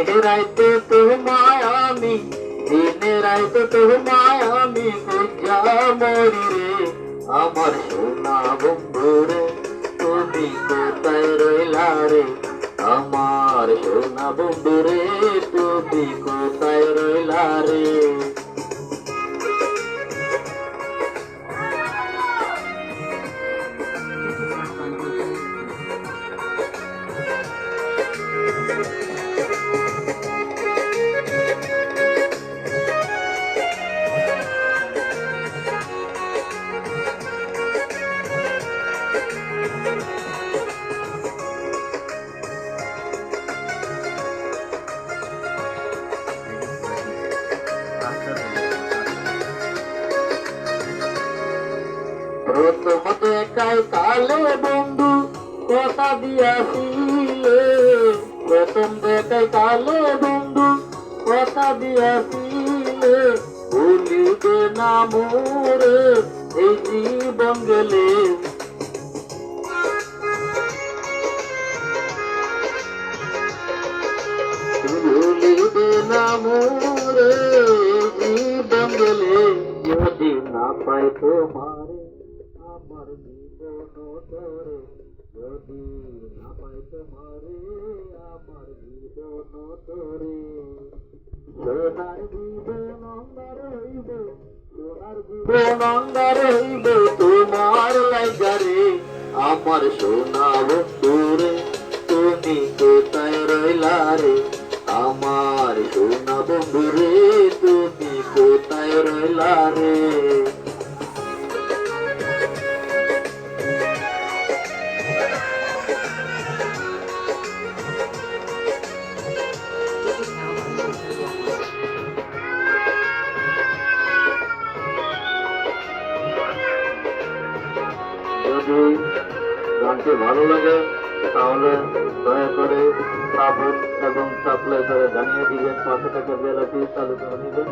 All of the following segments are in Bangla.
রাইতে তোমায় আমি, দিনে রাইতে তোমায় আমি খুঁজা মরি রে। আমার সোনা বন্ধু রে, তুমি কোথায় রইলা রে? আমার সোনা বন্ধু রে, তুমি কোথায় রইলা রে? প্রথম দেখাই কালে বন্ধু কথা দিয়াছিলে, প্রথম দেখাই কালে বন্ধু কথা দিয়াছিলে, ভুলিবে না মোরে এই জীবন গেলে। ভুলিবে না মোরে জীবন গেলে, যদি না পাই তোমারে আমার জীবন তোরে, যদি না পাই তোমারে আমার জীবন তোরে। সোনার জীবন অঙ্গার হইব, সোনার জীবন অঙ্গার হইব তোমার লাইগারে। আমার সোনা বন্ধু রে, তুমি কোথায় রইলা রে? আমার সোনা বন্ধু রে, তুমি কোথায় রইলা রে? যদি গানটি ভালো লাগে তাহলে দয়া করে সাপোর্ট এবং সাপ্লাই করে জানিয়ে দিবেন, পাশে থাকা বেলাটি চালু করে নেবেন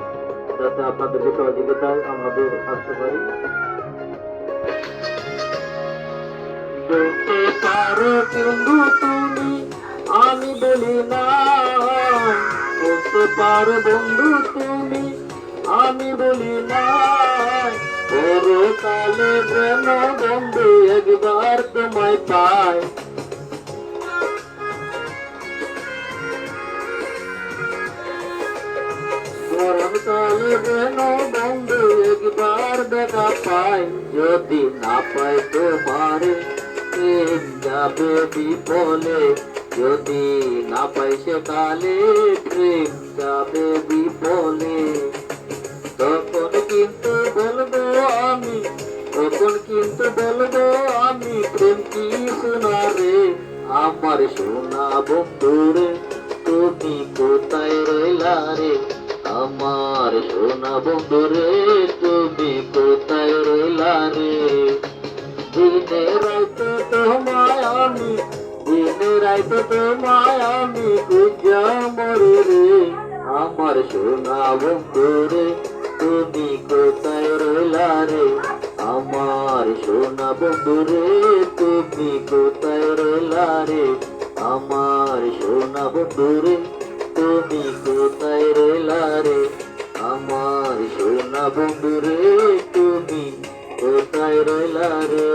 যাতে আপনাদের সহযোগিতায় আমাদের আসতে পারি। বলতে পারো বন্ধু তুমি, আমি বলি না। বলতে পারো বন্ধু তুমি, আমি বলি না। কালে প্রেম বন্ধু একবার তোমায় পাই। কালে প্রেম বন্ধু একবার দেখা পাই, যদি না পাই তোমারে প্রেম যাবে বিফলে। যদি না পাই সে কালে প্রেম যাবে বিফলে। তখন কিন্তু বলবো আমি, তখন কিন্তু বলবো আমি প্রেম কি শোনা রে। আমার সোনা বন্ধু রে, তুমি কোথায় রইলা রে? আমার সোনা বন্ধু রে, তুমি কোথায় রইলা রে? দিনে রাইতে তোমায় আমি, দিনে রাইতে তোমায় আমি খুঁজা মরি রে। আমার সোনা বন্ধু রে, তুমি কোথায় রইলা রে? আমার সোনা বন্ধু রে, তুমি কোথায় রইলা রে? আমার সোনা বন্ধু রে, তুমি কোথায় রইলা রে? আমার সোনা বন্ধু রে, তুমি কোথায় রইলা রে?